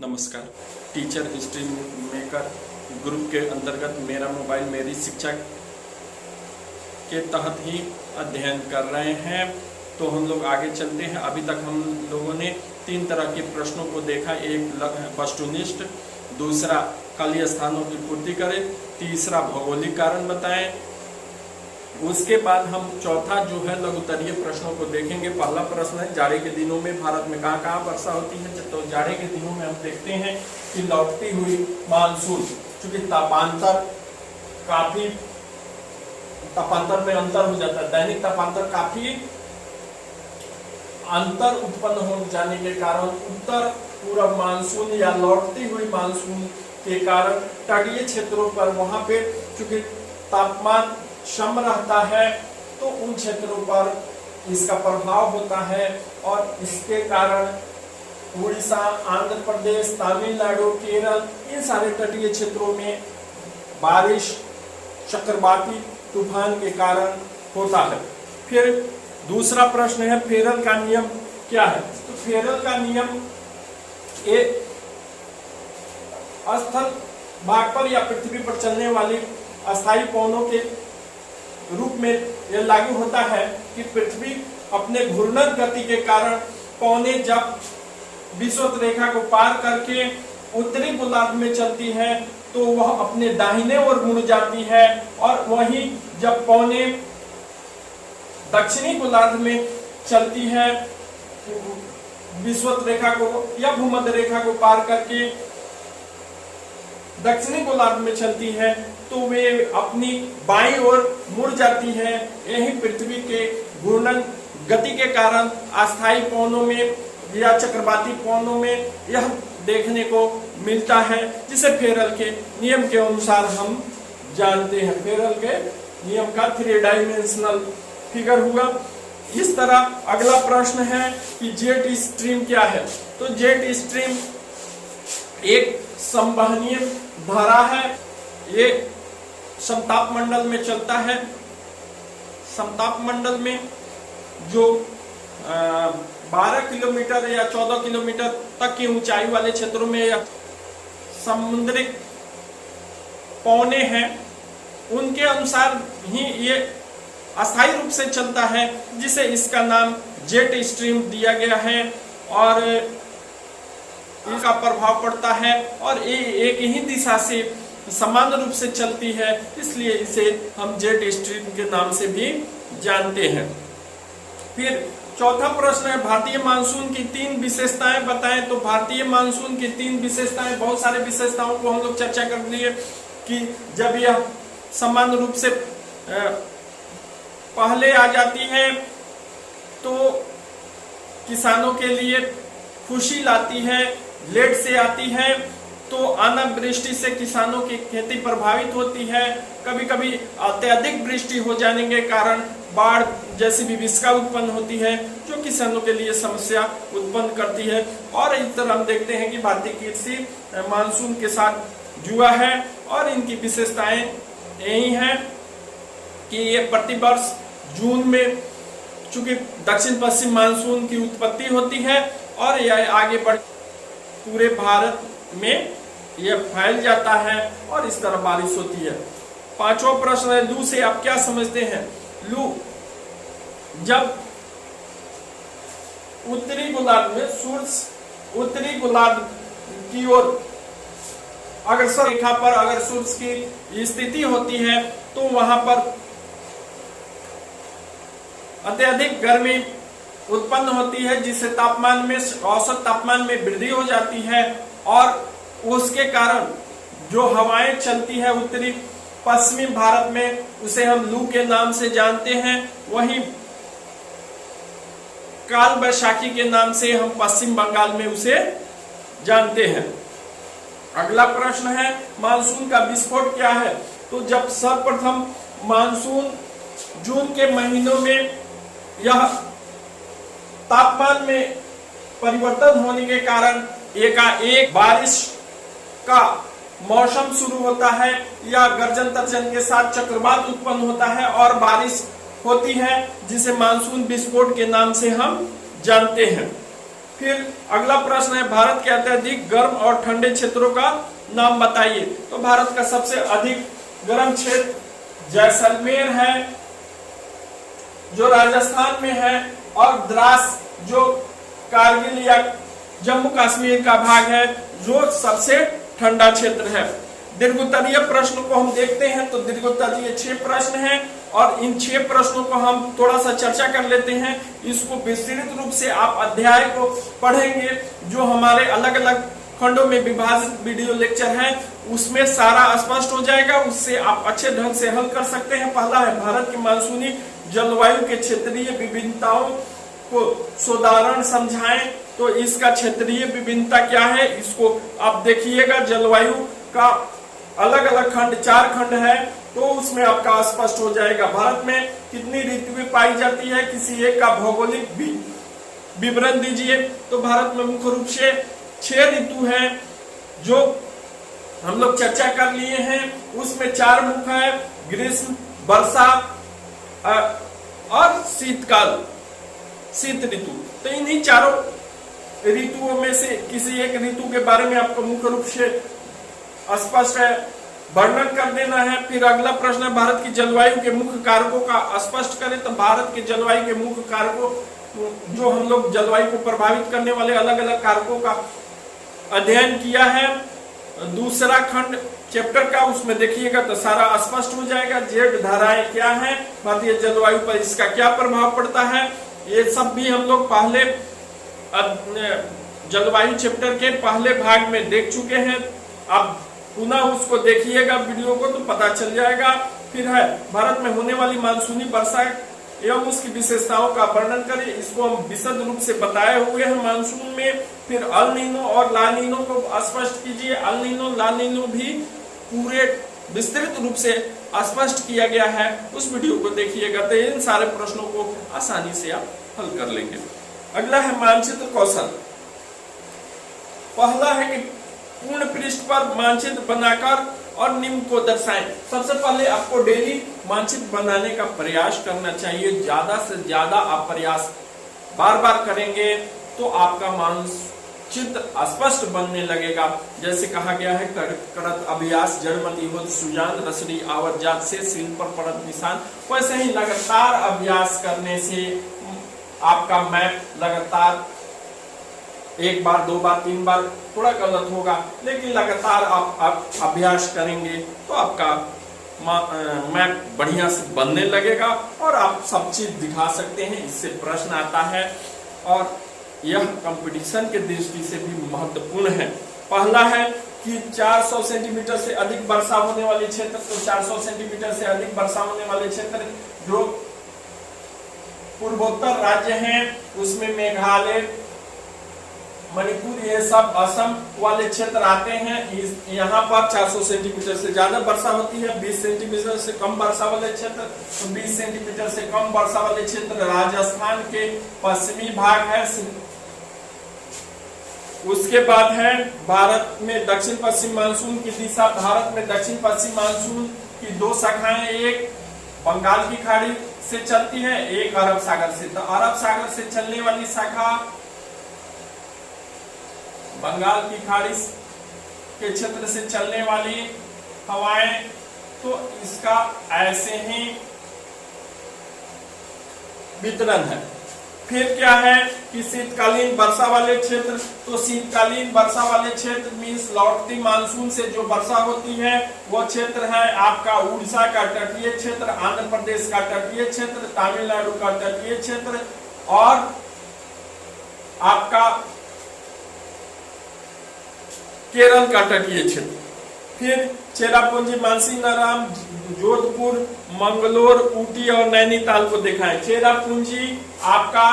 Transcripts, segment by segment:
नमस्कार। Teacher history maker group के अंतर्गत मेरा मोबाइल मेरी शिक्षा के तहत ही अध्ययन कर रहे हैं। तो हम लोग आगे चलते हैं। अभी तक हम लोगों ने 3 तरह के प्रश्नों को देखा। एक वस्तुनिष्ठ, दूसरा खाली स्थानों की पूर्ति करें, तीसरा भौगोलिक कारण बताएं। उसके बाद हम चौथा जो है लघुत्तरीय प्रश्नों को देखेंगे। पहला प्रश्न है, जाड़े के दिनों में भारत में कहाँ कहाँ वर्षा होती है। तो जाड़े के दिनों में हम देखते हैं कि लौटती हुई मानसून, चूंकि तापांतर में अंतर हो जाता है, दैनिक तापांतर काफी अंतर उत्पन्न हो जाने के कारण उत्तर पूर्व मानसून या लौटती हुई मानसून के कारण तटीय क्षेत्रों पर वहां पे चूंकि तापमान सम रहता है तो उन क्षेत्रों पर इसका प्रभाव होता है और इसके कारण उड़ीसा, आंध्र प्रदेश, तमिलनाडु, केरल, इन सारे तटीय क्षेत्रों में बारिश चक्रवाती तूफान के कारण होता है। फिर दूसरा प्रश्न है, फेरल का नियम क्या है। तो फेरल का नियम एक स्थल भाग पर या पृथ्वी पर चलने वाली अस्थायी पवनों के रूप में यह लागू होता है कि पृथ्वी अपने घूर्णन गति के कारण पवने जब विषुवत रेखा को पार करके उत्तरी गोलार्ध में चलती है तो वह अपने दाहिने ओर मुड़ जाती है, और वहीं जब पवने दक्षिणी गोलार्ध में चलती है विषुवत रेखा को या भूमध्य रेखा को पार करके दक्षिणी गोलार्ध में चलती है तो वे अपनी बाईं ओर मुड़ जाती है। यही पृथ्वी के घूर्णन गति के कारण अस्थायी पवनों में या चक्रवाती पवनों में यह देखने को मिलता है, जिसे फेरल के नियम के अनुसार हम जानते हैं। फेरल के नियम का 3 डायमेंशनल फिगर हुआ। इस तरह अगला प्रश्न है कि जेट स्ट्रीम क्या है। तो जेट स्ट्रीम एक संवहनीय धारा है। ये समताप मंडल में चलता है। समताप मंडल में जो 12 किलोमीटर या 14 किलोमीटर तक की ऊंचाई वाले क्षेत्रों में या समुद्री पवने हैं, उनके अनुसार ही ये अस्थायी रूप से चलता है, जिसे इसका नाम जेट स्ट्रीम दिया गया है और इसका प्रभाव पड़ता है और ये एक ही दिशा से समान रूप से चलती है, इसलिए इसे हम जेट स्ट्रीम के नाम से भी जानते हैं। फिर चौथा प्रश्न है, भारतीय मानसून की 3 विशेषताएं बताएं। तो भारतीय मानसून की 3 विशेषताएं, बहुत सारे विशेषताओं को हम लोग चर्चा कर लिए कि जब यह समान रूप से पहले आ जाती है तो किसानों के लिए खुशी लाती है, लेट से आती है तो अनावृष्टि से किसानों की खेती प्रभावित होती है। कभी कभी अत्यधिक वृष्टि हो जाने के कारण बाढ़ जैसी विभीषिका उत्पन्न होती है, जो किसानों के लिए समस्या उत्पन्न करती है। और इस तरह हम देखते हैं कि भारतीय कृषि मानसून के साथ जुआ है और इनकी विशेषताएं यही हैं कि ये प्रतिवर्ष जून में चूंकि दक्षिण पश्चिम मानसून की उत्पत्ति होती है और यह आगे बढ़ पूरे भारत में यह फैल जाता है और इस तरह बारिश होती है। 5वां प्रश्न है, लू से आप क्या समझते हैं। लू जब उत्तरी गोलार्ध में सूर्य उत्तरी गोलार्ध की ओर अग्रसर रेखा पर अगर सूर्य की स्थिति होती है तो वहां पर अत्यधिक गर्मी उत्पन्न होती है, जिससे तापमान में औसत तापमान में वृद्धि हो जाती है और उसके कारण जो हवाएं चलती है उत्तरी पश्चिमी भारत में, उसे हम लू के नाम से जानते हैं। वहीं काल बैशाखी के नाम से हम पश्चिम बंगाल में उसे जानते हैं। अगला प्रश्न है, मानसून का विस्फोट क्या है। तो जब सर्वप्रथम मानसून जून के महीनों में यह तापमान में परिवर्तन होने के कारण एकाएक बारिश का मौसम शुरू होता है या गर्जन तर्जन के साथ चक्रवात उत्पन्न होता है और बारिश होती है, जिसे मानसून विस्फोट के नाम से हम जानते हैं। फिर अगला प्रश्न है, भारत के अत्यधिक गर्म और ठंडे क्षेत्रों का नाम बताइए। तो भारत का सबसे अधिक गर्म क्षेत्र जैसलमेर है जो राजस्थान में है, और द्रास जो कारगिल या जम्मू कश्मीर का भाग है जो सबसे ठंडा क्षेत्र है। दीर्घोत्तरीय प्रश्नों को हम देखते हैं तो दीर्घोत्तरीय 6 प्रश्न हैं और इन 6 प्रश्नों को हम थोड़ा सा चर्चा कर लेते हैं। इसको विस्तृत रूप से आप अध्याय को पढ़ेंगे जो हमारे अलग अलग खंडों में विभाजित वीडियो लेक्चर है, उसमें सारा स्पष्ट हो जाएगा, उससे आप अच्छे ढंग से हल कर सकते हैं। पहला है, भारत की मानसूनी जलवायु के क्षेत्रीय विभिन्नताओं को सोदाहरण समझाएं। तो इसका क्षेत्रीय विभिन्नता क्या है इसको आप देखिएगा। जलवायु का अलग अलग खंड 4 खंड है तो उसमें आपका स्पष्ट हो जाएगा। भारत में कितनी ऋतुएं पाई जाती है, किसी एक का भौगोलिक विवरण दीजिए। तो भारत में मुख्य रूप से 6 ऋतु है जो हम लोग चर्चा कर लिए हैं। उसमें 4 मुख्य है, ग्रीष्म, वर्षा और शीतकाल, शीत ऋतु। तो इन्हीं चारों ऋतुओं में से किसी एक ऋतु के बारे में आपको मुख्य रूप से स्पष्ट है वर्णन कर देना है। फिर अगला प्रश्न है, भारत की जलवायु के मुख्य कारकों का स्पष्ट करें। तो भारत के जलवायु के मुख्य कारकों जो हम लोग जलवायु को प्रभावित करने वाले अलग अलग कारकों का अध्ययन किया है, दूसरा खंड चैप्टर का, उसमें देखिएगा तो सारा स्पष्ट हो जाएगा। जेड धाराएं क्या है, भारतीय जलवायु पर इसका क्या प्रभाव पड़ता है, ये सब भी हम लोग पहले जलवायु चैप्टर के पहले भाग में देख चुके हैं। अब पुनः उसको देखिएगा वीडियो को तो पता चल जाएगा। फिर है, भारत में होने वाली मानसूनी वर्षा एवं उसकी विशेषताओं का वर्णन करें। इसको हम विशद रूप से बताए हुए हैं मानसून में। फिर अल नीनो और ला नीनो को स्पष्ट कीजिए। अल नीनो ला नीनो भी पूरे विस्तृत रूप से स्पष्ट किया गया है, उस वीडियो को देखिएगा तो इन सारे प्रश्नों को आसानी से आप हल कर लेंगे। अगला है मानचित्र कौशल। पहला है कि पूर्ण पृष्ठ पर मानचित्र बनाकर और निम्न को दर्शाएं। सबसे पहले आपको डेली मानचित्र बनाने का प्रयास करना चाहिए। ज्यादा से ज्यादा आप प्रयास बार बार करेंगे तो आपका मानचित्र स्पष्ट बनने लगेगा। जैसे कहा गया है, करत अभ्यास जड़मति होत सुजान रसरी आवत जात से सिल पर पड़त निशान। वैसे ही लगातार अभ्यास करने से आपका मैप लगातार 1 बार 2 बार 3 बार थोड़ा गलत होगा, लेकिन लगातार आप अभ्यास करेंगे तो आपका मैप बढ़िया से बनने लगेगा और आप सब चीज दिखा सकते हैं। इससे प्रश्न आता है और यह कंपटीशन के दृष्टि से भी महत्वपूर्ण है। पहला है कि 400 सेंटीमीटर से अधिक वर्षा होने वाले क्षेत्र, तो 400 सेंटीमीटर से अधिक वर्षा होने वाले क्षेत्र जो पूर्वोत्तर राज्य हैं उसमें मेघालय, मणिपुर, ये सब असम वाले क्षेत्र आते हैं। यहाँ पर 400 सेंटीमीटर से ज्यादा वर्षा होती है। 20 सेंटीमीटर से कम वर्षा वाले क्षेत्र, तो 20 सेंटीमीटर से कम वर्षा वाले क्षेत्र राजस्थान के पश्चिमी भाग है। उसके बाद है भारत में दक्षिण पश्चिम मानसून की दिशा। भारत में दक्षिण पश्चिम मानसून की 2 शाखाएं, एक बंगाल की खाड़ी से चलती है, एक अरब सागर से। तो अरब सागर से चलने वाली शाखा बंगाल की खाड़ी के क्षेत्र से चलने वाली हवाएं, तो इसका ऐसे ही वितरण है। फिर क्या है कि शीतकालीन वर्षा वाले क्षेत्र, तो शीतकालीन वर्षा वाले क्षेत्र मीन्स लौटती मानसून से जो वर्षा होती है वो क्षेत्र है आपका उड़ीसा का तटीय क्षेत्र, आंध्र प्रदेश का तटीय क्षेत्र, तमिलनाडु का तटीय क्षेत्र और आपका केरल का तटीय क्षेत्र। फिर चेरापूंजी, मानसीनाराम, जोधपुर, मंगलोर, ऊटी और नैनीताल को दिखाएं। चेरापूंजी आपका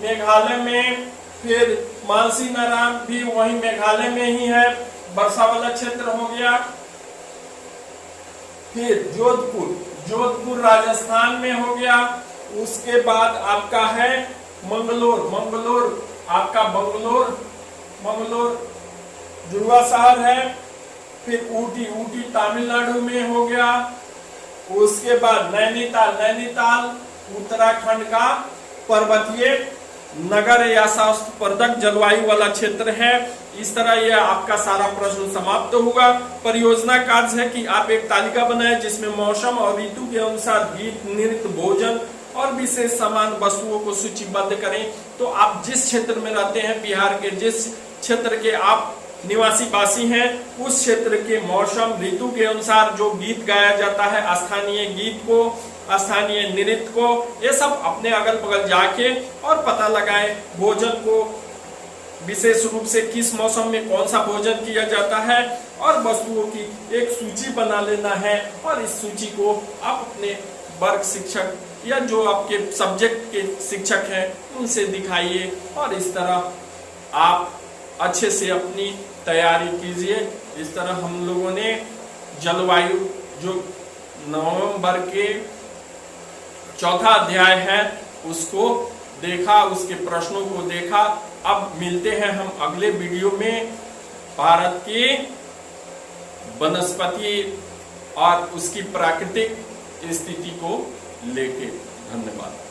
मेघालय में, फिर मानसीनाराम भी वही मेघालय में ही है, वर्षा वाला क्षेत्र हो गया। फिर जोधपुर राजस्थान में हो गया। उसके बाद आपका है मंगलोर आपका मंगलोर जुड़वा शहर है। फिर ऊटी तमिलनाडु में हो गया। उसके बाद नैनीताल उत्तराखंड का पर्वतीय नगर या स्वास्थ्यवर्धक जलवायु वाला क्षेत्र है। इस तरह यह आपका सारा प्रश्न समाप्त होगा। परियोजना कार्य है कि आप एक तालिका बनाएं जिसमें मौसम और ऋतु के अनुसार गीत, नृत्य, भोजन और विशेष सामान वस्तुओं को सूचीबद्ध करें। तो आप जिस क्षेत्र में रहते हैं, बिहार के जिस क्षेत्र के आप निवासी वासी हैं, उस क्षेत्र के मौसम, ऋतु के अनुसार जो गीत गाया जाता है, स्थानीय गीत को, स्थानीय नृत्य को, ये सब अपने अगल बगल जाके और पता लगाएं। भोजन को विशेष रूप से किस मौसम में कौन सा भोजन किया जाता है, और वस्तुओं की एक सूची बना लेना है। और इस सूची को आप अपने वर्ग शिक्षक या जो आपके सब्जेक्ट के शिक्षक हैं उनसे दिखाइए, और इस तरह आप अच्छे से अपनी तैयारी कीजिए। इस तरह हम लोगों ने जलवायु जो नवंबर के चौथा अध्याय है उसको देखा, उसके प्रश्नों को देखा। अब मिलते हैं हम अगले वीडियो में भारत की वनस्पति और उसकी प्राकृतिक स्थिति को लेके। धन्यवाद।